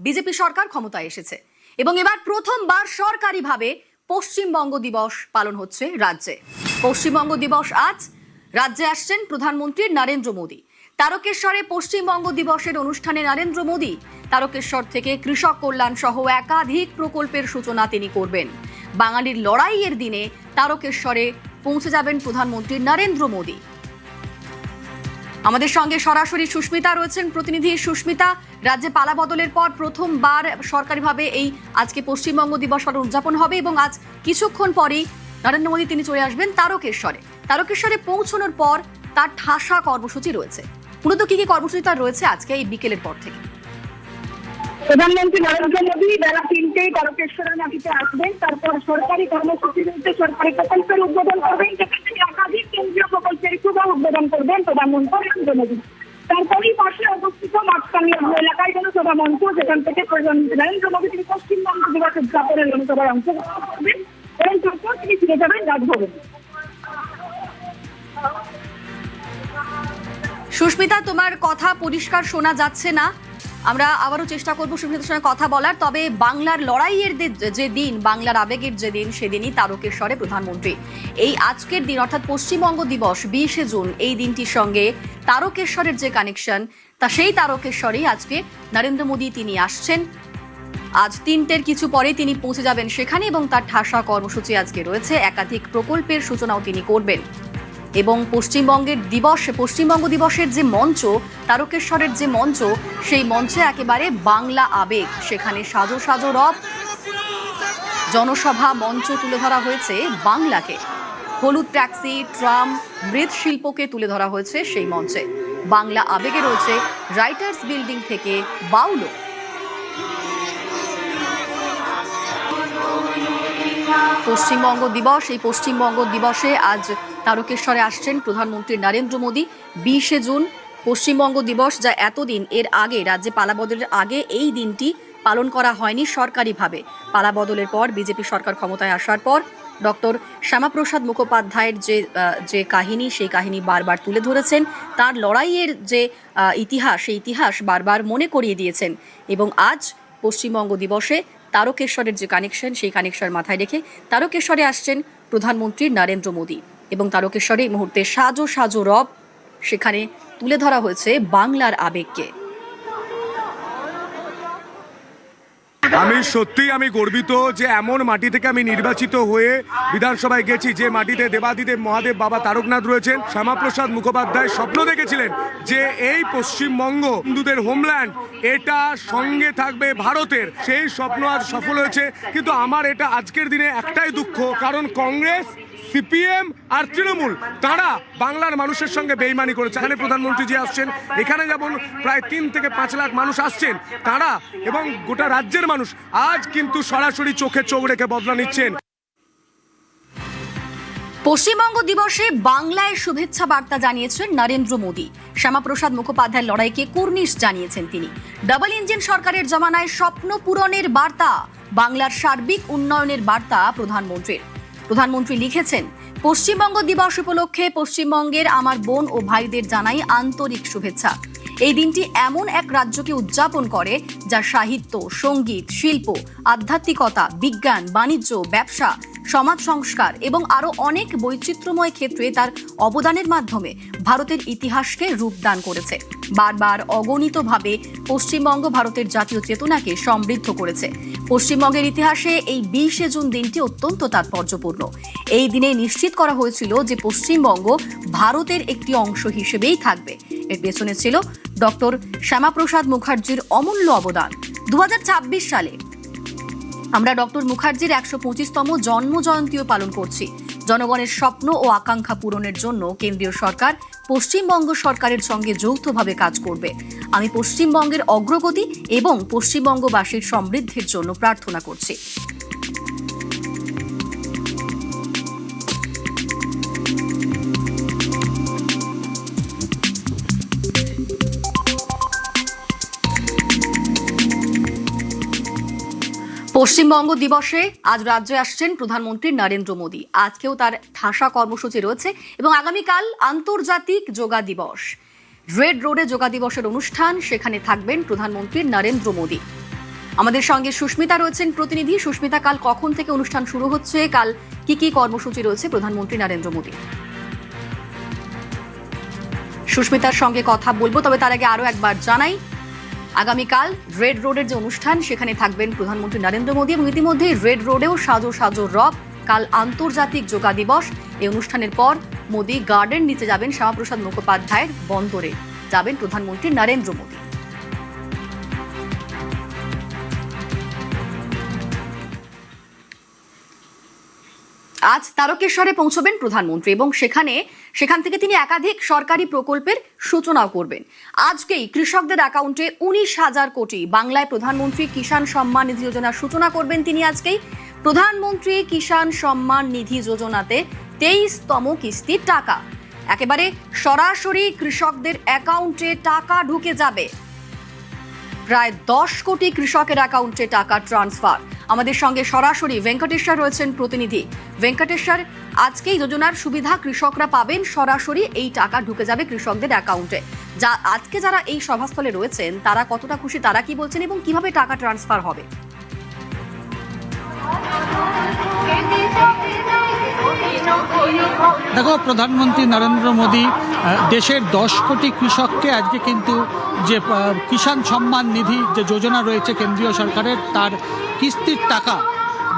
BJP সরকার ক্ষমতায় এসেছে এবং এবার প্রথমবার সরকারিভাবে পশ্চিমবঙ্গ দিবস পালন হচ্ছে রাজ্যে। পশ্চিমবঙ্গ দিবস আজ রাজ্যে আসছেন প্রধানমন্ত্রী নরেন্দ্র মোদী। তারকেশ্বরে পশ্চিমবঙ্গ দিবসের অনুষ্ঠানে নরেন্দ্র মোদী তারকেশ্বর থেকে কৃষক কল্যাণ সহ একাধিক প্রকল্পের সূচনা তিনি করবেন। বাঙালির লড়াইয়ের দিনে তারকেশ্বরে পৌঁছে যাবেন প্রধানমন্ত্রী নরেন্দ্র মোদী। আমাদের সঙ্গে সরাসরি সুস্মিতা রয়েছেন প্রতিনিধি। সুস্মিতা, রাজ্যে পালা বদলের পর প্রথমবার সরকারিভাবে এই আজকে পশ্চিমবঙ্গ দিবস পালন উদযাপন হবে এবং আজ কিছুক্ষণ পরেই নরেন্দ্র মোদী তিনি চলে আসবেন তারকেশ্বরে পৌঁছানোর পর তার ঠাসা কর্মসূচি রয়েছে। মূলত কি কি কর্মসূচি তার রয়েছে আজকে এই বিকেলের পর থেকে? প্রধানমন্ত্রী নরেন্দ্র মোদী বেলা 3টেই তারকেশ্বরের মাটিতে আসবেন। তারপর সরকারি কর্মসূচি রয়েছে, সরকারি প্রকল্পের উদ্বোধন করবেন, যেখান থেকে একাধিক কেন্দ্রীয় প্রকল্পের শুভ উদ্বোধন করবেন প্রধানমন্ত্রী নরেন্দ্র মোদী। তারপরেই পাশে অবস্থিত মাঝখানে এলাকায় জনসভা মঞ্চ, যেখান থেকে প্রধানমন্ত্রী নরেন্দ্র মোদী তিনি পশ্চিমবঙ্গ দিবস উদযাপনের জনসভায় অংশগ্রহণ করবেন এবং তারপর তিনি ফিরে যাবেন রাজভবনে। সুস্মিতা, তোমার কথা পরিষ্কার শোনা যাচ্ছে না। আমরা আবারও চেষ্টা করবো সুস্মিতার সঙ্গে কথা বলার। তবে বাংলার লড়াইয়ের যে দিন, বাংলার আবেগের যে দিন, সেদিনই তারকেশ্বরে প্রধানমন্ত্রী। এই আজকের দিন অর্থাৎ পশ্চিমবঙ্গ দিবস 20শে জুন, এই দিনটির সঙ্গে তারকেশ্বরের যে কানেকশন, তা সেই তারকেশ্বরেই আজকে নরেন্দ্র মোদী তিনি আসছেন। আজ 3টের কিছু পরে তিনি পৌঁছে যাবেন সেখানে এবং তার ঠাসা কর্মসূচি আজকে রয়েছে। একাধিক প্রকল্পের সূচনাও তিনি করবেন এবং পশ্চিমবঙ্গ দিবসের যে মঞ্চ, তারকেশ্বরের যে মঞ্চ, সেই মঞ্চে একেবারে বাংলা আবেগ। সেখানে সাজো সাজো রব জনসভা মঞ্চ তুলে ধরা হয়েছে বাংলাকে। হলুদ ট্যাক্সি, ট্রাম, মৃৎশিল্পকে তুলে ধরা হয়েছে সেই মঞ্চে। বাংলা আবেগে রয়েছে রাইটার্স বিল্ডিং থেকে বাউলো। পশ্চিমবঙ্গ দিবস, এই পশ্চিমবঙ্গ দিবসে আজ তারকেশ্বরে আসছেন প্রধানমন্ত্রী নরেন্দ্র মোদী। 20শে জুন পশ্চিমবঙ্গ দিবস, যা এতদিন এর আগে রাজ্যে পালা বদলের আগে এই দিনটি পালন করা হয়নি সরকারিভাবে। পালা বদলের পর বিজেপি সরকার ক্ষমতায় আসার পর ডক্টর শ্যামাপ্রসাদ মুখোপাধ্যায়ের যে কাহিনী, সেই কাহিনী বারবার তুলে ধরেছেন। তার লড়াইয়ের যে ইতিহাস, সেই ইতিহাস বারবার মনে করিয়ে দিয়েছেন এবং আজ পশ্চিমবঙ্গ দিবসে তারকেশ্বরের যে কানেকশন, সেই কানেকশন মাথায় রেখে তারকেশ্বরে আসছেন প্রধানমন্ত্রী নরেন্দ্র মোদী এবং তারকেশ্বরে এই মুহূর্তে সাজো সাজো রব, সেখানে তুলে ধরা হয়েছে বাংলার আবেগকে। আমি গর্বিত যে এমন মাটি থেকে আমি নির্বাচিত হয়ে বিধানসভায় গেছি, যে মাটিতে দেবাদিদেব মহাদেব বাবা তারকনাথ রয়েছেন। শ্যামাপ্রসাদ মুখোপাধ্যায় স্বপ্ন দেখেছিলেন যে এই পশ্চিমবঙ্গ হিন্দুদের হোমল্যান্ড, এটা সঙ্গে থাকবে ভারতের। সেই স্বপ্ন আজ সফল হয়েছে। কিন্তু আমার এটা আজকের দিনে একটাই দুঃখ, কারণ কংগ্রেস, সিপিএম আর তৃণমূল তারা বাংলার মানুষের সঙ্গে বেইমানি করেছে। এখানে প্রধানমন্ত্রী যে আসছেন, এখানে যেমন প্রায় 3 থেকে 5 লাখ মানুষ আসছেন, তারা এবং গোটা রাজ্যের মানুষ আজ কিন্তু সরাসরি চোখে চোখ রেখে বদলা নিচ্ছেন। পশ্চিমবঙ্গ দিবসে বাংলায় শুভেচ্ছা বার্তা জানিয়েছেন নরেন্দ্র মোদী। শ্যামাপ্রসাদ মুখোপাধ্যায়ের লড়াইকে কুর্নিশ জানিয়েছেন তিনি। ডাবল ইঞ্জিন সরকারের জমানায় স্বপ্ন পূরণের বার্তা, বাংলার সার্বিক উন্নয়নের বার্তা প্রধানমন্ত্রী লিখেছেন, পশ্চিমবঙ্গ দিবস উপলক্ষে পশ্চিমবঙ্গের আমার বোন ও ভাইদের জানাই আন্তরিক শুভেচ্ছা। এই দিনটি এমন এক রাজ্যকে উদযাপন করে যা সাহিত্য, সঙ্গীত, শিল্প, আধ্যাত্মিকতা, বিজ্ঞান, বাণিজ্য, ব্যবসা, সমাজ সংস্কার এবং আরো অনেক বৈচিত্র্যময় ক্ষেত্রে তার অবদানের মাধ্যমে ভারতের ইতিহাসকে রূপদান করেছে। বারবার অগণিতভাবে পশ্চিমবঙ্গ ভারতের জাতীয় চেতনাকে সমৃদ্ধ করেছে। পশ্চিমবঙ্গের ইতিহাসে এই 20শে জুন দিনটি অত্যন্ত তাৎপর্যপূর্ণ। এই দিনে নিশ্চিত করা হয়েছিল যে পশ্চিমবঙ্গ ভারতের একটি অংশ হিসেবেই থাকবে। এর পেছনে ছিল ডক্টর শ্যামাপ্রসাদ মুখার্জির অমূল্য অবদান। 2026 সালে আমরা ডক্টর মুখার্জির 125তম জন্ম জয়ন্তীও পালন করছি। জনগণের স্বপ্ন ও আকাঙ্ক্ষা পূরণের জন্য কেন্দ্রীয় সরকার পশ্চিমবঙ্গ সরকারের সঙ্গে যৌথভাবে কাজ করবে। আমি পশ্চিমবঙ্গের অগ্রগতি এবং পশ্চিমবঙ্গবাসীর সমৃদ্ধির জন্য প্রার্থনা করছি। পশ্চিমবঙ্গ দিবসে আজ রাজ্যে আসছেন প্রধানমন্ত্রী নরেন্দ্র মোদী। আজকেও তার ঠাসা কর্মসূচি রয়েছে এবং আগামীকাল আন্তর্জাতিক যোগা দিবস। রেড রোডে যোগা দিবসের অনুষ্ঠান, সেখানে থাকবেন প্রধানমন্ত্রী নরেন্দ্র মোদী। আমাদের সঙ্গে সুস্মিতা রয়েছেন প্রতিনিধি। সুস্মিতা, কাল কখন থেকে অনুষ্ঠান শুরু হচ্ছে, কাল কি কি কর্মসূচি রয়েছে প্রধানমন্ত্রী নরেন্দ্র মোদী? সুস্মিতার সঙ্গে কথা বলবো, তবে তার আগে আরো একবার জানাই, আগামীকাল রেড রোডের যে অনুষ্ঠান সেখানে থাকবেন প্রধানমন্ত্রী নরেন্দ্র মোদী এবং ইতিমধ্যে রেড রোডেও সাজো সাজো রব। কাল আন্তর্জাতিক যোগা দিবস। এই অনুষ্ঠানের পর মোদী গার্ডেন নিচে যাবেন, শ্যামাপ্রসাদ মুখোপাধ্যায়ের বন্দরে যাবেন প্রধানমন্ত্রী নরেন্দ্র মোদী। আজ তারকেশ্বরে পৌঁছবেন প্রধানমন্ত্রী এবং সেখান থেকে তিনি একাধিক সরকারি প্রকল্পের সূচনাও করবেন। আজকেই কৃষকদের অ্যাকাউন্টে 19,000 কোটি বাংলায় প্রধানমন্ত্রী কিষাণ সম্মান নিধি যোজনার সূচনা করবেন তিনি আজকেই। প্রধানমন্ত্রী কিষাণ সম্মান নিধি যোজনাতে 23তম কিস্তির টাকা একেবারে সরাসরি কৃষকদের অ্যাকাউন্টে টাকা ঢুকে যাবে। প্রায় 10 কোটি কৃষকের অ্যাকাউন্টে টাকা ট্রান্সফার। আমাদের সঙ্গে সরাসরি ভেঙ্কটেশ্বর রয়েছেন প্রতিনিধি। ভেঙ্কটেশ্বর, আজকেই যোজনার সুবিধা কৃষকরা পাবেন, সরাসরি এই টাকা ঢুকে যাবে কৃষকদের অ্যাকাউন্টে। আজকে যারা এই সভাস্থলে রয়েছেন তারা কতটা খুশি, তারা কি বলছেন এবং কিভাবে টাকা ট্রান্সফার হবে? দেখো, প্রধানমন্ত্রী নরেন্দ্র মোদী দেশের 10 কোটি কৃষককে আজকে কিন্তু যে কিষাণ সম্মান নিধি যে যোজনা রয়েছে কেন্দ্রীয় সরকারের, তার কিস্তির টাকা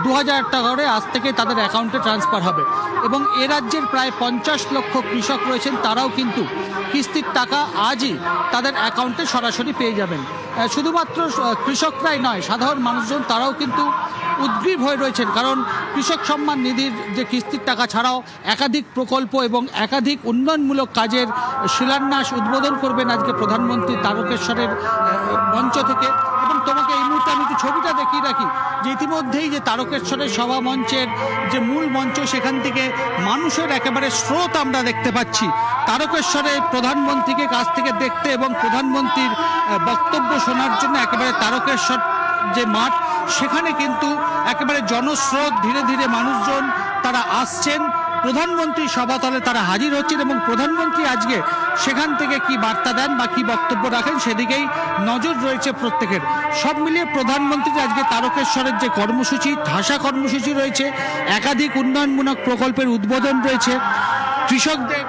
2,000 টাকা করে আজ থেকে তাদের অ্যাকাউন্টে ট্রান্সফার হবে এবং এ রাজ্যের প্রায় 50 লক্ষ কৃষক রয়েছেন, তারাও কিন্তু কিস্তির টাকা আজই তাদের অ্যাকাউন্টে সরাসরি পেয়ে যাবেন। শুধুমাত্র কৃষকরাই নয়, সাধারণ মানুষজন তারাও কিন্তু উদ্গ্রীব হয়ে রয়েছেন, কারণ কৃষক সম্মান নিধির যে কিস্তির টাকা ছাড়াও একাধিক প্রকল্প এবং একাধিক উন্নয়নমূলক কাজের শিলান্যাস উদ্বোধন করবেন আজকে প্রধানমন্ত্রী তারকেশ্বরের মঞ্চ থেকে। এবং তোমাকে এই মুহূর্তে আমি একটু ছবিটা দেখিয়ে রাখি যে ইতিমধ্যেই যে তারকেশ্বরের সভা মঞ্চের যে মূল মঞ্চ, সেখান থেকে মানুষের একেবারে স্রোত আমরা দেখতে পাচ্ছি তারকেশ্বরে প্রধানমন্ত্রীকে কাছ থেকে দেখতে এবং প্রধানমন্ত্রীর বক্তব্য শোনার জন্য। একেবারে তারকেশ্বর যে মাঠ, সেখানে কিন্তু একেবারে জনস্রোত, ধীরে ধীরে মানুষজন তারা আসছেন, প্রধানমন্ত্রী সভাতলে তারা হাজির হচ্ছেন এবং প্রধানমন্ত্রী আজকে সেখান থেকে কি বার্তা দেন বা কি বক্তব্য রাখেন সেদিকেই নজর রয়েছে প্রত্যেকের। সব মিলিয়ে প্রধানমন্ত্রীর আজকে তারকেশ্বরের যে কর্মসূচি, ঠাসা কর্মসূচি রয়েছে, একাধিক উন্নয়নমূলক প্রকল্পের উদ্বোধন রয়েছে, কৃষকদের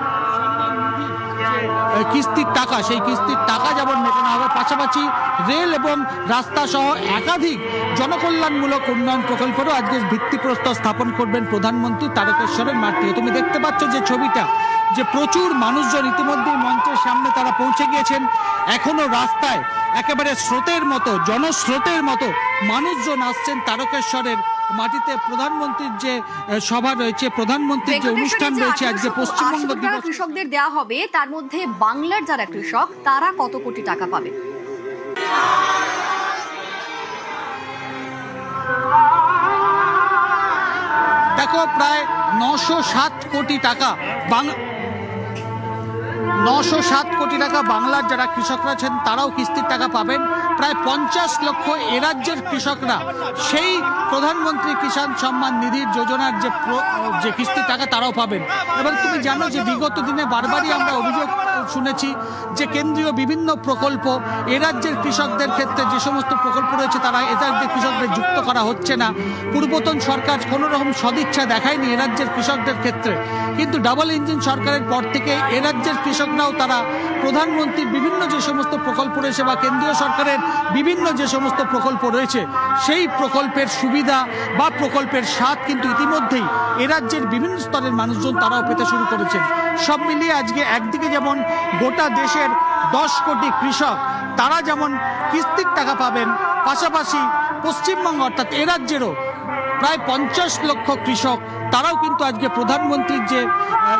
কিস্তির টাকা, সেই কিস্তির টাকা যেমন মেটানো হবে, পাশাপাশি রেল এবং রাস্তা সহ একাধিক জনকল্যাণমূলক উন্নয়ন প্রকল্পেরও আজকে ভিত্তিপ্রস্তর স্থাপন করবেন প্রধানমন্ত্রী তারকেশ্বরের মাঠ থেকে। তুমি দেখতে পাচ্ছ যে ছবিটা, যে প্রচুর মানুষজন ইতিমধ্যেই মঞ্চের সামনে তারা পৌঁছে গিয়েছেন। এখনো রাস্তায় একেবারে স্রোতের মতো, জনস্রোতের মতো মানুষজন আসছেন তারকেশ্বরের মাটিতে। প্রধানমন্ত্রীর যে সভা রয়েছে, প্রধানমন্ত্রীর যে অনুষ্ঠান রয়েছে আজকে পশ্চিমবঙ্গ দিবস, কৃষকদের দেওয়া হবে, তার মধ্যে বাংলার যারা কৃষক তারা কত কোটি টাকা পাবে? দেখো, প্রায় 907 কোটি টাকা 907 কোটি টাকা বাংলার যারা কৃষকরা আছেন তারাও কিস্তির টাকা পাবেন। প্রায় 50 লক্ষ এ রাজ্যের কৃষকরা সেই প্রধানমন্ত্রী কিষাণ সম্মান নিধির যোজনার যে কিস্তির টাকা তারাও পাবেন। এবং তুমি জানো যে বিগত দিনে বারবারই আমরা অভিযোগ শুনেছি যে কেন্দ্রীয় বিভিন্ন প্রকল্প এ রাজ্যের কৃষকদের ক্ষেত্রে যে সমস্ত প্রকল্প রয়েছে তারা এ রাজ্যের কৃষকদের যুক্ত করা হচ্ছে না। পূর্বতন সরকার কোনো রকম সদিচ্ছা দেখায়নি এ রাজ্যের কৃষকদের ক্ষেত্রে, কিন্তু ডাবল ইঞ্জিন সরকারের পর থেকে এ রাজ্যের কৃষকরাও তারা প্রধানমন্ত্রীর বিভিন্ন যে সমস্ত প্রকল্প রয়েছে বা কেন্দ্রীয় সরকারের বিভিন্ন যে সমস্ত প্রকল্প রয়েছে সেই প্রকল্পের সুবিধা বা প্রকল্পের স্বাদ কিন্তু ইতিমধ্যেই এ রাজ্যের বিভিন্ন স্তরের মানুষজন তারাও পেতে শুরু করেছেন। সব মিলিয়ে আজকে একদিকে যেমন গোটা দেশের 10 কোটি কৃষক তারা যেমন কিস্তির টাকা পাবেন, পাশাপাশি পশ্চিমবঙ্গ অর্থাৎ এ রাজ্যেরও প্রায় 50 লক্ষ কৃষক তারাও কিন্তু আজকে প্রধানমন্ত্রীর যে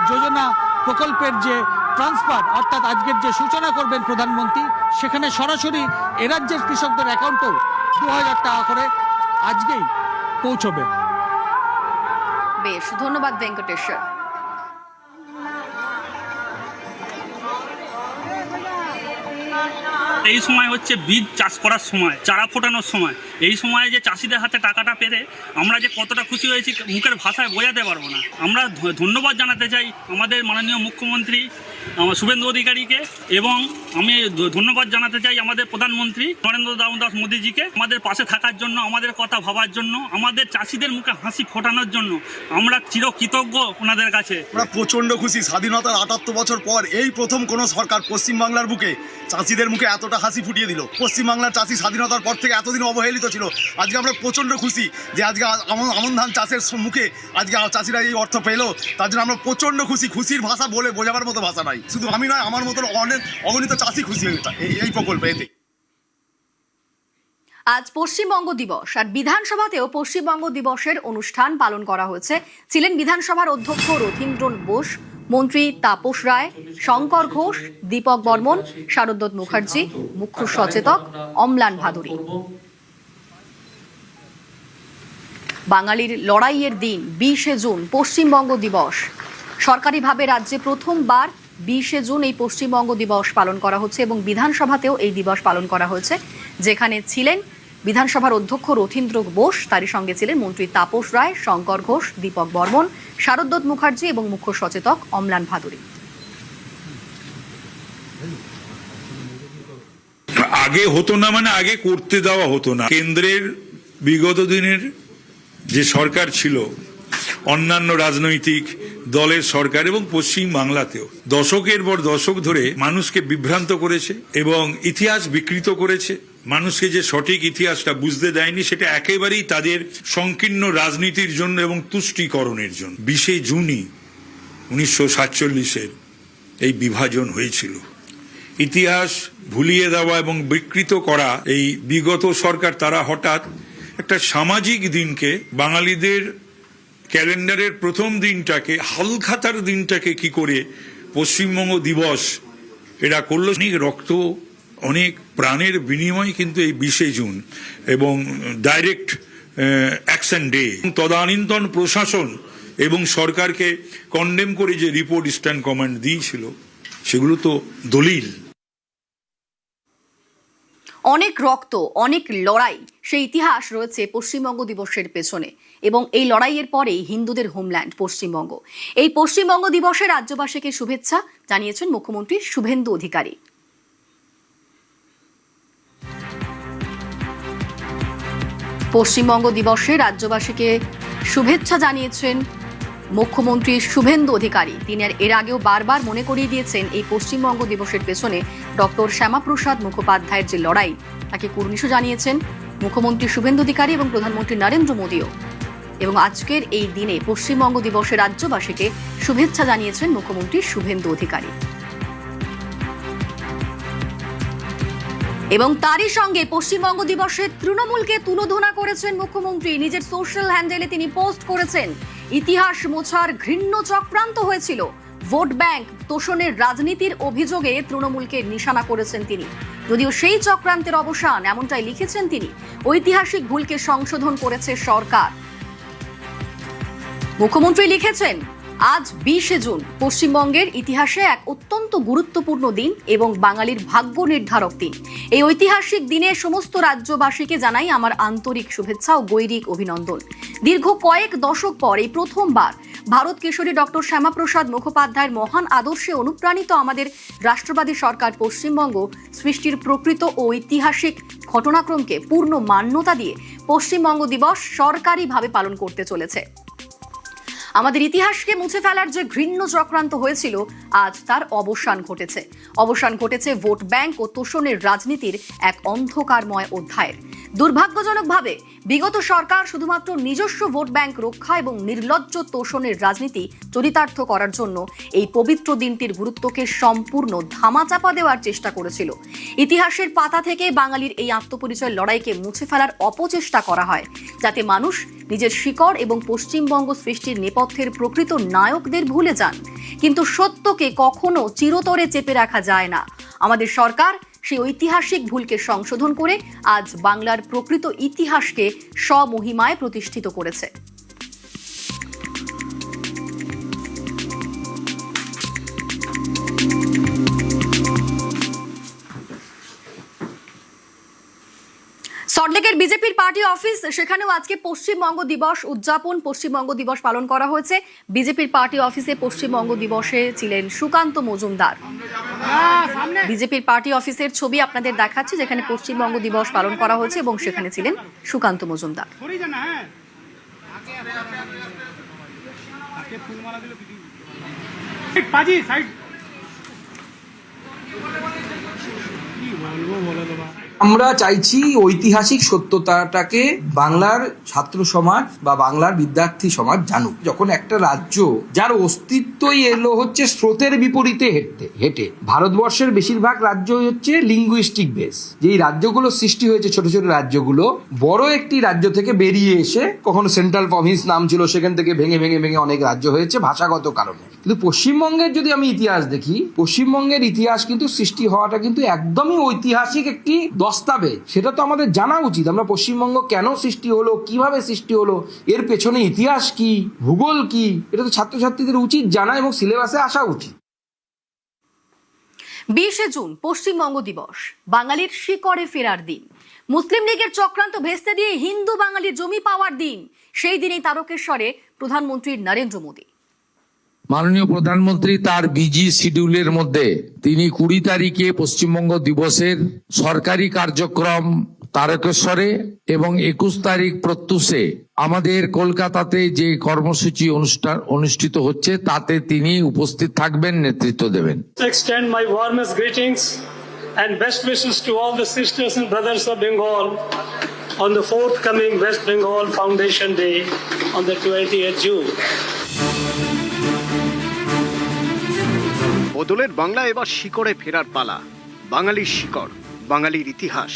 যোজনা প্রকল্পের যে ট্রান্সফার অর্থাৎ আজকের যে সূচনা করবেন প্রধানমন্ত্রী, সেখানে সরাসরি এ রাজ্যের কৃষকদের অ্যাকাউন্টেও 2,000 টাকা করে আজকেই পৌঁছবে। বেশ, ধন্যবাদ ভেঙ্কটেশ্বর। এই সময় হচ্ছে বীজ চাষ করার সময়, চারা ফোটানোর সময়। এই সময়ে যে চাষিদের হাতে টাকাটা পেতে আমরা যে কতটা খুশি হয়েছি মুখের ভাষায় বোঝাতে পারবো না। আমরা ধন্যবাদ জানাতে চাই আমাদের মাননীয় মুখ্যমন্ত্রী আমার শুভেন্দু অধিকারীকে, এবং আমি ধন্যবাদ জানাতে চাই আমাদের প্রধানমন্ত্রী নরেন্দ্র দামোদর মোদীজিকে আমাদের পাশে থাকার জন্য, আমাদের কথা ভাবার জন্য, আমাদের চাষিদের মুখে হাসি ফোটানোর জন্য। আমরা চিরকৃতজ্ঞ ওনাদের কাছে। আমরা প্রচণ্ড খুশি, স্বাধীনতার ৭৮ বছর পর এই প্রথম কোনো সরকার পশ্চিমবাংলার বুকে চাষিদের মুখে এতটা হাসি ফুটিয়ে দিল। পশ্চিমবাংলার চাষি স্বাধীনতার পর থেকে এতদিন অবহেলিত ছিল। আজকে আমরা প্রচণ্ড খুশি যে আজকে আমন ধান চাষের মুখে আজকে চাষিরা এই অর্থ পেলো। তার জন্য আমরা প্রচণ্ড খুশি। খুশির ভাষা বলে বোঝাবার মতো ভাষা নাই। শুধু আমি নয়, আমার মতন অনেক অগণিত চাষি খুশি এই প্রকল্পে এতে। আজ পশ্চিমবঙ্গ দিবস, আর বিধানসভাতেও পশ্চিমবঙ্গ দিবসের অনুষ্ঠান পালন করা হয়েছে। ছিলেন বিধানসভার অধ্যক্ষ রথীন্দ্রন বোস, মন্ত্রী তাপস রায়, শঙ্কর ঘোষ, দীপক বর্মন, শারদত্ত মুখার্জি, মুখ্য সচেতক অম্লান ভাদুরী। বাঙালির লড়াইয়ের দিন 20শে জুন পশ্চিমবঙ্গ দিবস। সরকারিভাবে রাজ্যে প্রথমবার 20শে জুন এই পশ্চিমবঙ্গ দিবস পালন করা হচ্ছে এবং বিধানসভাতেও এই দিবস পালন করা হয়েছে, যেখানে ছিলেন বিধানসভার অধ্যক্ষ রথীন্দ্র বোস, তারই সঙ্গে ছিলেন মন্ত্রী তাপস রায়, শঙ্কর ঘোষ, দীপক বর্মন, শারদত্ত মুখার্জি এবং মুখ্য সচেতক অম্লান ভাদুরী। আগে হতো না, মানে আগে করতে দেওয়া হতো না। কেন্দ্রের বিগত দিনের যে সরকার ছিল, অন্যান্য রাজনৈতিক দলের সরকার এবং পশ্চিম বাংলাতেও দশকের পর দশক ধরে মানুষকে বিভ্রান্ত করেছে এবং ইতিহাস বিকৃত করেছে। মানুষকে যে সঠিক ইতিহাসটা বুঝতে দেয়নি, সেটা একেবারেই তাদের সংকীর্ণ রাজনীতির জন্য এবং তুষ্টিকরণের জন্য। 20শে জুনই 1947-এর এই বিভাজন হয়েছিল। ইতিহাস ভুলিয়ে দেওয়া এবং বিকৃত করা এই বিগত সরকার, তারা হঠাৎ একটা সামাজিক দিনকে, বাঙালিদের ক্যালেন্ডারের প্রথম দিনটাকে, হালখাতার দিনটাকে কি করে পশ্চিমবঙ্গ দিবস এরা করলো। অনেক রক্ত, অনেক প্রাণের বিনিময় কিন্তু এই 20শে জুন এবং ডাইরেক্ট অ্যাকশন ডে। তদানীন্তন প্রশাসন এবং সরকারকে কন্ডেম করে যে রিপোর্ট ইস্টার্ন কমান্ড দিয়েছিল, সেগুলো তো দলিল। অনেক রক্ত, অনেক লড়াই, সেই ইতিহাস রয়েছে পশ্চিমবঙ্গ দিবসের পেছনে, এবং এই লড়াইয়ের পরেই হিন্দুদের হোমল্যান্ড পশ্চিমবঙ্গ। এই পশ্চিমবঙ্গ দিবসে রাজ্যবাসীকে শুভেচ্ছা জানিয়েছেন মুখ্যমন্ত্রী শুভেন্দু অধিকারী। পশ্চিমবঙ্গ দিবসে রাজ্যবাসীকে শুভেচ্ছা জানিয়েছেন মুখ্যমন্ত্রী শুভেন্দু অধিকারী। তিনি এর আগেও বারবার মনে করিয়ে দিয়েছেন এই পশ্চিমবঙ্গ দিবসের পেছনে ডক্টর শ্যামাপ্রসাদ মুখোপাধ্যায়ের যে লড়াই, তাকে কুর্নিশও জানিয়েছেন মুখ্যমন্ত্রী শুভেন্দু অধিকারী এবং প্রধানমন্ত্রী নরেন্দ্র মোদীও। এবং আজকের এই দিনে পশ্চিমবঙ্গ দিবসে রাজ্যবাসীকে শুভেচ্ছা জানিয়েছেন মুখ্যমন্ত্রী শুভেন্দু অধিকারী। এবং তারই সঙ্গে পশ্চিমবঙ্গ দিবসে তৃণমূলকে তুলোধনা করেছেন মুখ্যমন্ত্রী। নিজের সোশ্যাল হ্যান্ডেলে তিনি পোস্ট করেছেন, ইতিহাস মোছার ঘৃণ্য চক্রান্ত হয়েছিল। ভোট ব্যাংক তোষণের রাজনীতির অভিযোগে তৃণমূলকে নিশানা করেছেন তিনি। যদিও সেই চক্রান্তের অবসান, এমনটাই লিখেছেন তিনি। ঐতিহাসিক ভুলকে সংশোধন করেছে সরকার। মুখ্যমন্ত্রী লিখেছেন, আজ 20শে জুন পশ্চিমবঙ্গের ইতিহাসে এক অত্যন্ত গুরুত্বপূর্ণ দিন এবং বাঙালির ভাগ্য নির্ধারক দিন। এই ঐতিহাসিক দিনে সমস্ত রাজ্যবাসীকে জানাই আমার আন্তরিক শুভেচ্ছা ও গৈরিক অভিনন্দন। দীর্ঘ কয়েক দশক পর এই প্রথমবার ভারত কেশরী ডক্টর শ্যামাপ্রসাদ মুখোপাধ্যায়ের মহান আদর্শে অনুপ্রাণিত আমাদের রাষ্ট্রবাদী সরকার পশ্চিমবঙ্গ সৃষ্টির প্রকৃত ও ঐতিহাসিক ঘটনাক্রমকে পূর্ণ মান্যতা দিয়ে পশ্চিমবঙ্গ দিবস সরকারিভাবে পালন করতে চলেছে। আমাদের ইতিহাসকে মুছে ফেলার যে ঘৃণ্য চক্রান্ত হয়েছিল, আজ তার অবসান ঘটেছে। অবসান ঘটেছে ভোট ব্যাংক ও তোষণের রাজনীতির এক অন্ধকারময় অধ্যায়ের। দুর্ভাগ্যজনকভাবে বিগত সরকার শুধুমাত্র নিজস্ব ভোট ব্যাংক রক্ষা এবং নির্লজ্জ তোষণের রাজনীতি চরিতার্থ করার জন্য এই পবিত্র দিনটির গুরুত্বকে সম্পূর্ণ ধামাচাপা দেওয়ার চেষ্টা করেছিল। ইতিহাসের পাতা থেকে বাঙালির এই আত্মপরিচয় লড়াইকে মুছে ফেলার অপচেষ্টা করা হয়, যাতে মানুষ নিজের শিকড় এবং পশ্চিমবঙ্গ সৃষ্টির নেপথ্যের প্রকৃত নায়কদের ভুলে যান। কিন্তু সত্যকে কখনো চিরতরে চেপে রাখা যায় না। আমাদের সরকার সেই ঐতিহাসিক ভুলকে সংশোধন করে আজ বাংলার প্রকৃত ইতিহাসকে স্বমহিমায় প্রতিষ্ঠিত করেছে। সল্টলেকের বিজেপির পার্টি অফিস, সেখানেও আজকে পশ্চিমবঙ্গ দিবস উদযাপন, পশ্চিমবঙ্গ দিবস পালন করা হয়েছে। বিজেপির পার্টি অফিসে পশ্চিমবঙ্গ দিবসে ছিলেন সুকান্ত মজুমদার। বিজেপির পার্টি অফিসের ছবি আপনাদের দেখাচ্ছি, যেখানে পশ্চিমবঙ্গ দিবস পালন করা হয়েছে এবং সেখানে ছিলেন সুকান্ত মজুমদার। আমরা চাইছি ঐতিহাসিক সত্যতাটাকে বাংলার ছাত্র সমাজ বা বাংলার বিদ্যার্থী সমাজ জানুক। যখন একটা রাজ্য যার অস্তিত্বই এলো হচ্ছে স্রোতের বিপরীতে হেঁটে, ভারতবর্ষের বেশিরভাগ রাজ্য হচ্ছে লিঙ্গুইস্টিক বেস, যেই রাজ্যগুলো সৃষ্টি হয়েছে ছোট ছোট রাজ্যগুলো বড় একটি রাজ্য থেকে বেরিয়ে এসে, কখনো সেন্ট্রাল প্রভিন্স নাম ছিল, সেখান থেকে ভেঙে ভেঙে ভেঙে অনেক রাজ্য হয়েছে ভাষাগত কারণে। কিন্তু পশ্চিমবঙ্গের যদি আমি ইতিহাস দেখি, পশ্চিমবঙ্গের ইতিহাস কিন্তু সৃষ্টি হওয়াটা কিন্তু একদমই ঐতিহাসিক একটি দস্তাবেজ। সেটা তো আমাদের জানা উচিত। আমরা পশ্চিমবঙ্গ কেন সৃষ্টি হলো, কিভাবে সৃষ্টি হলো, এর পেছনে ইতিহাস কি, ভূগোল কি, এটা তো ছাত্রছাত্রীদের উচিত জানা এবং সিলেবাসে আসা উচিত। 20শে জুন পশ্চিমবঙ্গ দিবস, বাঙালির শিকড়ে ফেরার দিন। মুসলিম লীগের চক্রান্ত ভেস্তে দিয়ে হিন্দু বাঙালির জমি পাওয়ার দিন। সেই দিনেই তারকেশ্বরে প্রধানমন্ত্রী নরেন্দ্র মোদী। মাননীয় প্রধানমন্ত্রী তার বিজি শিডিউলের মধ্যে তিনি 20 তারিখে পশ্চিমবঙ্গ দিবসের সরকারি কার্যক্রম তারকেশ্বরে এবং 21 তারিখ প্রত্যুষে আমাদের কলকাতাতে যে কর্মসূচি অনুষ্ঠিত হচ্ছে তাতে তিনি উপস্থিত থাকবেন, নেতৃত্ব দেবেন। Extend my warmest greetings and best wishes to all the sisters and brothers of Bengal on the forthcoming West Bengal Foundation Day on the 20th June. বদলের বাংলা এবার শিকড়ে ফেরার পালা। বাঙালির শিকড়, বাঙালির ইতিহাস,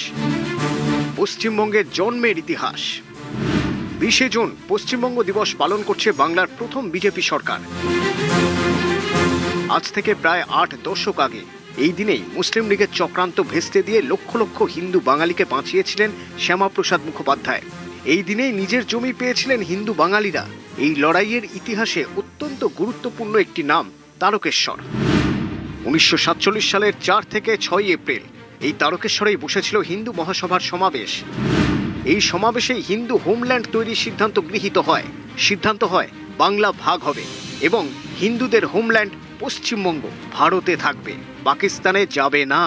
পশ্চিমবঙ্গের জন্মের ইতিহাস। 20শে জুন পশ্চিমবঙ্গ দিবস পালন করছে বাংলার প্রথম বিজেপি সরকার। আজ থেকে প্রায় 8 দশক আগে এই দিনেই মুসলিম লীগের চক্রান্ত ভেস্তে দিয়ে লক্ষ লক্ষ হিন্দু বাঙালিকে বাঁচিয়েছিলেন শ্যামাপ্রসাদ মুখোপাধ্যায়। এই দিনেই নিজের জমি পেয়েছিলেন হিন্দু বাঙালিরা। এই লড়াইয়ের ইতিহাসে অত্যন্ত গুরুত্বপূর্ণ একটি নাম তারকেশ্বর। 1947 সালের 4 থেকে 6 এপ্রিল এই তারকেশ্বরেই বসেছিল হিন্দু মহাসভার সমাবেশ। এই সমাবেশেই হিন্দু হোমল্যান্ড তৈরির সিদ্ধান্ত গৃহীত হয়। সিদ্ধান্ত হয় বাংলা ভাগ হবে এবং হিন্দুদের হোমল্যান্ড পশ্চিমবঙ্গ ভারতে থাকবে, পাকিস্তানে যাবে না।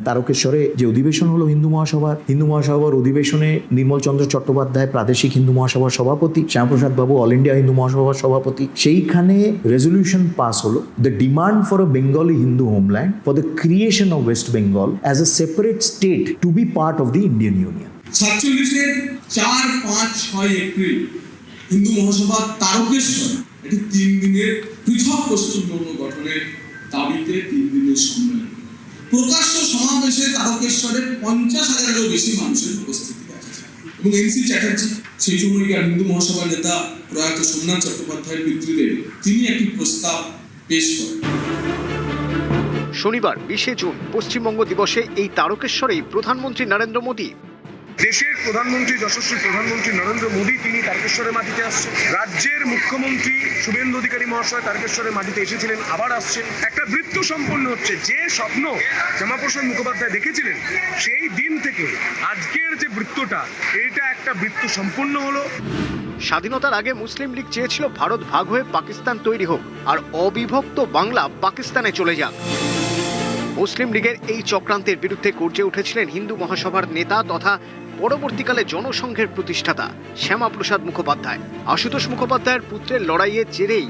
তারকেশ্বরে যে অধিবেশন হলো হিন্দু মহাসভার অধিবেশনে নির্মল চন্দ্র চট্টোপাধ্যায় প্রাদেশিক হিন্দু মহাসভার সভাপতি, শ্যামাপ্রসাদ বাবু অল ইন্ডিয়া হিন্দু মহাসভার সভাপতি। সেইখানে রেজলিউশন পাস হলো, the demand for a Bengali Hindu homeland for the creation of West Bengal as a separate state to be part of the Indian union. 47-এর 4, 5, 6 এপ্রিল হিন্দু মহাসভা তারকেশ্বর একটি 3 দিনের পৃথক পশ্চিমবঙ্গ গঠনের দাবিতে 3 দিনের সম্মেলন। প্রকাশ্য সমাবেশে তারকেশ্বরে 50,000-এরও বেশি মানুষের উপস্থিতি দেখা যায় এবং এনসি চ্যাটার্জি, সেই সময়কার হিন্দু মহাসভার নেতা প্রয়াত সোমনাথ চট্টোপাধ্যায়ের পিতৃদেব, তিনি একটি প্রস্তাব পেশ করেন। শনিবার 20শে জুন পশ্চিমবঙ্গ দিবসে এই তারকেশ্বরেই প্রধানমন্ত্রী নরেন্দ্র মোদী, দেশের প্রধানমন্ত্রী যশস্বী প্রধানমন্ত্রী নরেন্দ্র মোদী তিনি তারকেশ্বরের মাটিতে আসছেন। রাজ্যের মুখ্যমন্ত্রী শুভেন্দু অধিকারী মহাশয় তারকেশ্বরের মাটিতে এসেছিলেন, আবার আসছেন। একটা বৃত্ত সম্পন্ন হচ্ছে। যে স্বপ্ন শ্যামাপ্রসাদ মুখোপাধ্যায় দেখেছিলেন সেই দিন থেকে আজকের যে বৃত্তটা, এটা একটা বৃত্ত সম্পন্ন হলো। স্বাধীনতার আগে মুসলিম লীগ চেয়েছিল ভারত ভাগ হয়ে পাকিস্তান তৈরি হোক আর অবিভক্ত বাংলা পাকিস্তানে চলে যাক। মুসলিম লীগের এই চক্রান্তের বিরুদ্ধে গর্জে উঠেছিলেন হিন্দু মহাসভার নেতা তথা পরবর্তীকালে জনসংঘের প্রতিষ্ঠাতা শ্যামাপ্রসাদ মুখোপাধ্যায়। আশুতোষ মুখোপাধ্যায়ের পুত্রের লড়াইয়ের জেরেই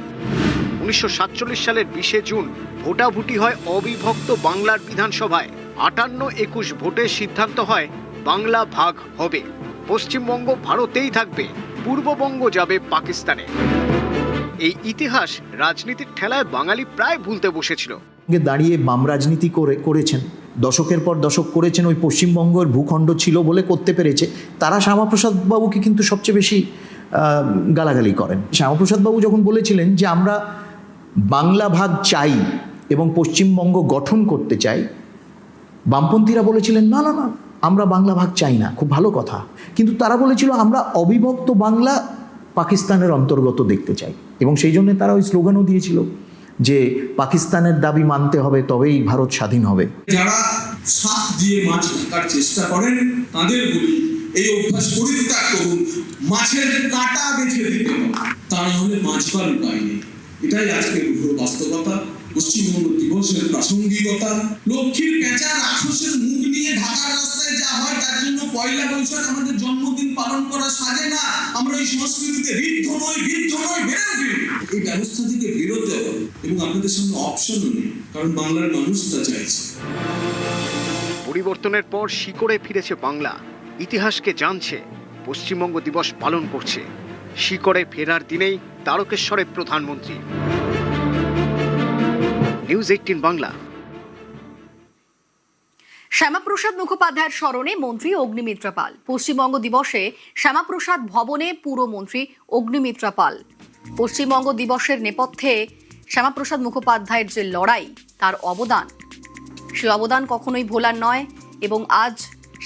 1947 সালের 20শে জুন ভোটাভুটি হয় অবিভক্ত বাংলার বিধানসভায়। 58-21 ভোটে সিদ্ধান্ত হয় বাংলা ভাগ হবে, পশ্চিমবঙ্গ ভারতেই থাকবে, পূর্ববঙ্গ যাবে পাকিস্তানে। এই ইতিহাস রাজনীতির ঠেলায় বাঙালি প্রায় ভুলতে বসেছিল। দাঁড়িয়ে বাম রাজনীতি করেছেন, দশকের পর দশক করেছেন, ওই পশ্চিমবঙ্গের ভূখণ্ড ছিল বলে করতে পেরেছে। তারা শ্যামাপ্রসাদ বাবুকে কিন্তু সবচেয়ে বেশি গালাগালি করেন। শ্যামাপ্রসাদ বাবু যখন বলেছিলেন যে আমরা বাংলা ভাগ চাই এবং পশ্চিমবঙ্গ গঠন করতে চাই, বামপন্থীরা বলেছিলেন না না না, আমরা বাংলা ভাগ চাই না। খুব ভালো কথা, কিন্তু তারা বলেছিল আমরা অবিভক্ত বাংলা পাকিস্তানের অন্তর্গত দেখতে চাই এবং সেই জন্য তারা ওই স্লোগানও দিয়েছিল যে পাকিস্তানের দাবি মানতে হবে, তবেই ভারত স্বাধীন হবে। যারা সাপ দিয়ে মাছ ঢাকার চেষ্টা করেন তাদের বলি, এই অভ্যাস পরিত্যাগ করুন, মাছের কাঁটা বেছে দিতে হবে, তা না হলে বাঁচবার উপায় নেই। এটাই আজকের ঘোর বাস্তবতা, পশ্চিমবঙ্গ দিবসের প্রাসঙ্গিকতা। লক্ষ্মীর পেঁচা রাক্ষসের মুখ নিয়ে ঢাকার রাস্তায় যা হয় তার জন্য পয়লা বৈশাখ আমাদের জন্মদিন পালন করা সাজে না। আমরা এই সংস্কৃতিতে বৃদ্ধ নই বেড়ে উঠি। এই ব্যবস্থা থেকে বেরোতে হবে এবং আপনাদের সামনে অপশনও নেই, কারণ বাংলার মানুষ তা চাইছে। পরিবর্তনের পর শিকড়ে ফিরেছে বাংলা, ইতিহাসকে জানছে, পশ্চিমবঙ্গ দিবস পালন করছে। শিকড়ে ফেরার দিনেই তারকেশ্বরে প্রধানমন্ত্রী। নিউজ 18 বাংলা। শ্যামাপ্রসাদ মুখোপাধ্যায়ের স্মরণে মন্ত্রী অগ্নিমিত্রা পাল। পশ্চিমবঙ্গ দিবসে শ্যামাপ্রসাদ ভবনে পুরমন্ত্রী অগ্নিমিত্রা পাল। পশ্চিমবঙ্গ দিবসের নেপথ্যে শ্যামাপ্রসাদ মুখোপাধ্যায়ের যে লড়াই, তার অবদান, সে অবদান কখনোই ভোলার নয়। এবং আজ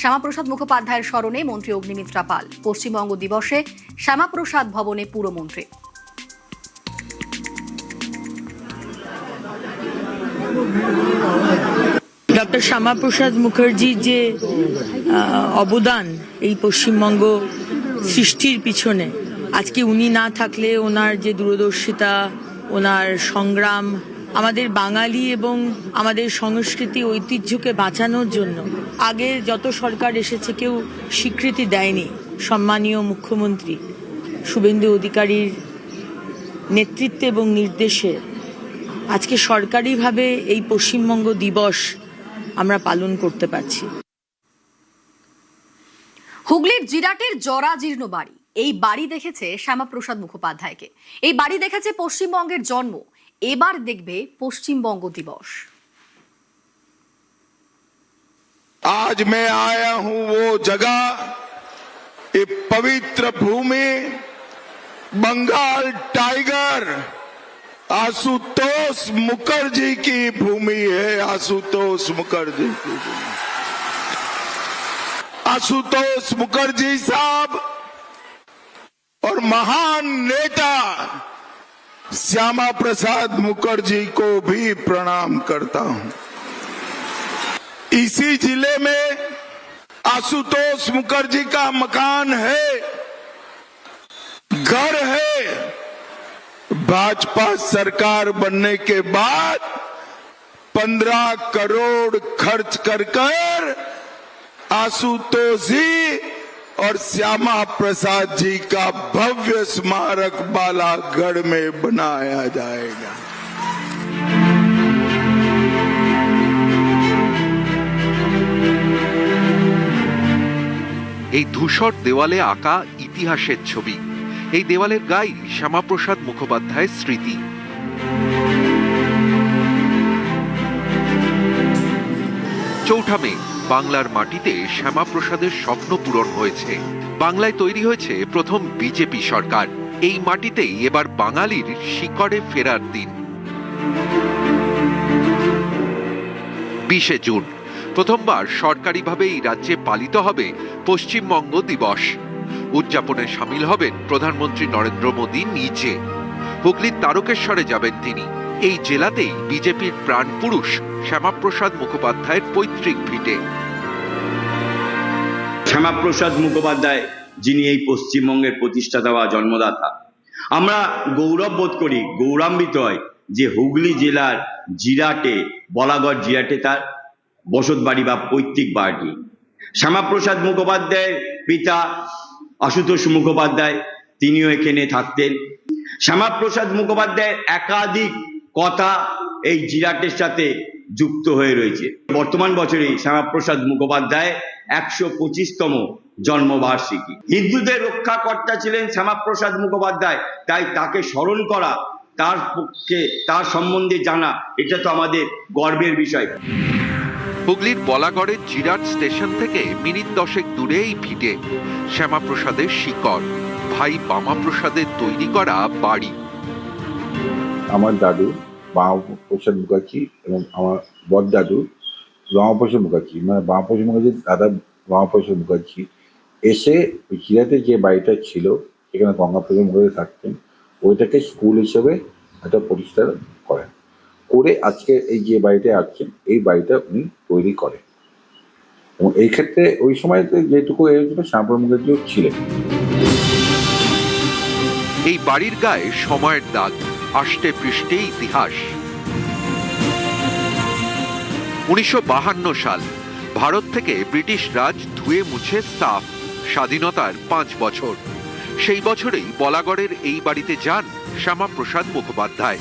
শ্যামাপ্রসাদ মুখোপাধ্যায়ের স্মরণে মন্ত্রী অগ্নিমিত্রা পাল। পশ্চিমবঙ্গ দিবসে শ্যামাপ্রসাদ ভবনে পুরমন্ত্রী। ডক্টর শ্যামাপ্রসাদ মুখার্জির যে অবদান এই পশ্চিমবঙ্গ সৃষ্টির পিছনে, আজকে উনি না থাকলে ওনার যে দূরদর্শিতা, ওনার সংগ্রাম আমাদের বাঙালি এবং আমাদের সংস্কৃতি ঐতিহ্যকে বাঁচানোর জন্য আগে যত সরকার এসেছে কেউ স্বীকৃতি দেয়নি। সম্মানীয় মুখ্যমন্ত্রী শুভেন্দু অধিকারীর নেতৃত্বে এবং নির্দেশে আজকে সরকারিভাবে এই পশ্চিমবঙ্গ দিবস আমরা পালন করতে পারছি। হুগলির জিরাটের জরাজীর্ণ বাড়ি, এই বাড়ি দেখেছে শ্যামাপ্রসাদ মুখোপাধ্যায়কে, এই বাড়ি দেখেছে পশ্চিমবঙ্গের জন্ম, এবার দেখবে পশ্চিমবঙ্গ দিবস। आज मैं आया हूं वो जगह, ये पवित्र भूमि, बंगाल टाइगर आशुतोष मुखर्जी की भूमि है। आशुतोष मुखर्जी की भूमि। आशुतोष मुखर्जी साहब और महान नेता श्यामा प्रसाद मुखर्जी को भी प्रणाम करता हूं। इसी जिले में आशुतोष मुखर्जी का मकान है, घर है। भाजपा सरकार बनने के बाद 15 करोड़ खर्च कर आशुतोष जी और श्यामा प्रसाद जी का भव्य स्मारक बालागढ़ में बनाया जाएगा। এই ধূসর দেওয়ালে আঁকা ইতিহাসের ছবি, এই দেওয়ালের গায়ে শ্যামাপ্রসাদ মুখোপাধ্যায়ের স্মৃতি। চৌঠা মে বাংলার মাটিতে শ্যামাপ্রসাদের স্বপ্ন পূরণ হয়েছে। বাংলায় তৈরি হয়েছে প্রথম বিজেপি সরকার। এই মাটিতেই এবার বাঙালির শিকড়ে ফেরার দিন। 20শে জুন প্রথমবার সরকারিভাবে এই রাজ্যে পালিত হবে পশ্চিমবঙ্গ দিবস। উদযাপনে সামিল হবেন প্রধানমন্ত্রী নরেন্দ্র মোদী নিজে। হুগলির তারকেশ্বরে যাবেন তিনি। এই জেলাতেই বিজেপির প্রাণপুরুষ শ্যামাপ্রসাদ মুখোপাধ্যায়ের পৈতৃক ভিটে। শ্যামাপ্রসাদ মুখোপাধ্যায়, যিনি এই পশ্চিমবঙ্গের প্রতিষ্ঠাতা বা জন্মদাতা, আমরা গৌরব বোধ করি, গৌরবান্বিত হয় যে হুগলি জেলার জিরাটে, বলাগড় জিরাটে তার বসত বাড়ি বা পৈতৃক বাড়ি। শ্যামাপ্রসাদ মুখোপাধ্যায়ের পিতা আশুতোষ মুখোপাধ্যায়, তিনিও এখানে থাকতেন। শ্যামাপ্রসাদ মুখোপাধ্যায়ের একাধিক কথা এই জিরাটের সাথে যুক্ত হয়ে রয়েছে। বর্তমান বছরে শ্যামাপ্রসাদ মুখোপাধ্যায় 125তম জন্মবার্ষিকী। হিন্দুদের রক্ষাকর্তা ছিলেন শ্যামাপ্রসাদ মুখোপাধ্যায়, তাই তাকে স্মরণ করা, তার পক্ষে তার সম্বন্ধে জানা, এটা তো আমাদের গর্বের বিষয়। হুগলির বলাগড়ের জিরাট স্টেশন থেকে মিনিট 10 দূরে এই ভিটে শ্যামাপ্রসাদের শিকড়, ভাই বামাপ্রসাদের তৈরি করা বাড়ি। আমার দাদু বামাপ্রসাদ মুখার্জি এবং আমার বড়দাদু বামাপ্রসাদ মুখার্জি, মানে বামাপ্রসাদ মুখার্জির দাদা বামাপ্রসাদ মুখার্জি এসে জিরাতে যে বাড়িটা ছিল, সেখানে গঙ্গাপ্রসাদ মুখার্জি থাকতেন, ওইটাকে স্কুল হিসেবে একটা প্রতিষ্ঠা করেন, করে আজকে এই যে বাড়িটা আছেন এই বাড়িটা উনি তৈরি করেন। এবং এই ক্ষেত্রে ওই সময়তে যেটুকু হয়েছিল শ্যামাপ্রসাদ মুখার্জিও ছিলেন। এই বাড়ির গায়ে সময়ের দাগ, আষ্টে পৃষ্ঠে ইতিহাস। 1952 সাল ভারত থেকে ব্রিটিশ রাজ ধুয়ে মুছে সাফ, স্বাধীনতার 5 বছর। সেই বছরেই বলাগড়ের এই বাড়িতে যান শ্যামাপ্রসাদ মুখোপাধ্যায়,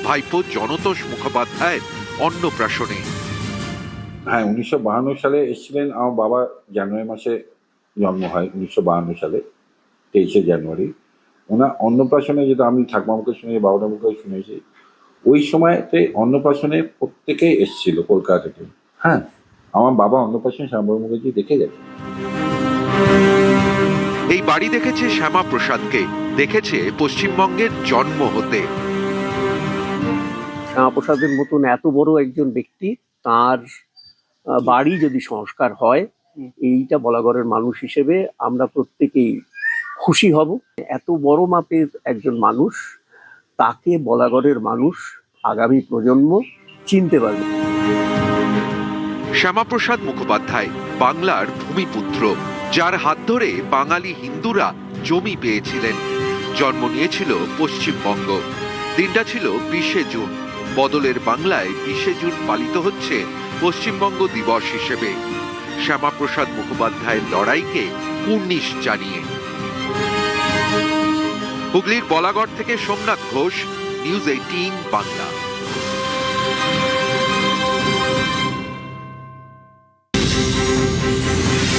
ভাইপো জনতোষ মুখোপাধ্যায়ের অন্নপ্রাশনে। হ্যাঁ, 1952 সালে এসেছিলেন। আমার বাবা জানুয়ারি মাসে জন্ম হয়, 1952 সালে 23শে জানুয়ারি। ওনার অন্নপ্রাশনে, যেটা আমি ঠাকুমার মুখে শুনেছি, বাবার মুখে শুনেছি, ওই সময়তে অন্নপ্রাশনে প্রত্যেকেই এসেছিল কলকাতা থেকে। হ্যাঁ, আমার বাবা অন্নপ্রাশনে শ্যামাপ্রসাদ মুখার্জি দেখে গেছে। এই বাড়ি দেখেছে শ্যামাপ্রসাদকে, দেখেছে পশ্চিমবঙ্গের জন্ম হতে। শ্যামাপ্রসাদের মতন এত বড় একজন ব্যক্তি, তার বাড়ি যদি সংস্কার হয়, এইটা বলাগড়ের মানুষ হিসেবে আমরা প্রত্যেকেই খুশি হব। এত বড় মাপের একজন মানুষ, তাকে বলাগড়ের মানুষ আগামী প্রজন্ম চিনতে পারবে। শ্যামাপ্রসাদ মুখোপাধ্যায় বাংলার ভূমিপুত্র, যার হাত ধরে বাঙালি হিন্দুরা জমি পেয়েছিলেন। জন্ম নিয়েছিল পশ্চিমবঙ্গ। দিনটা ছিল 20শে জুন। বদলের বাংলায় 20শে জুন পালিত হচ্ছে পশ্চিমবঙ্গ দিবস হিসেবে, শ্যামাপ্রসাদ মুখোপাধ্যায়ের লড়াইকে কুর্নিশ জানিয়ে। হুগলির বলাগড় থেকে সোমনাথ ঘোষ, নিউজ 18 বাংলা।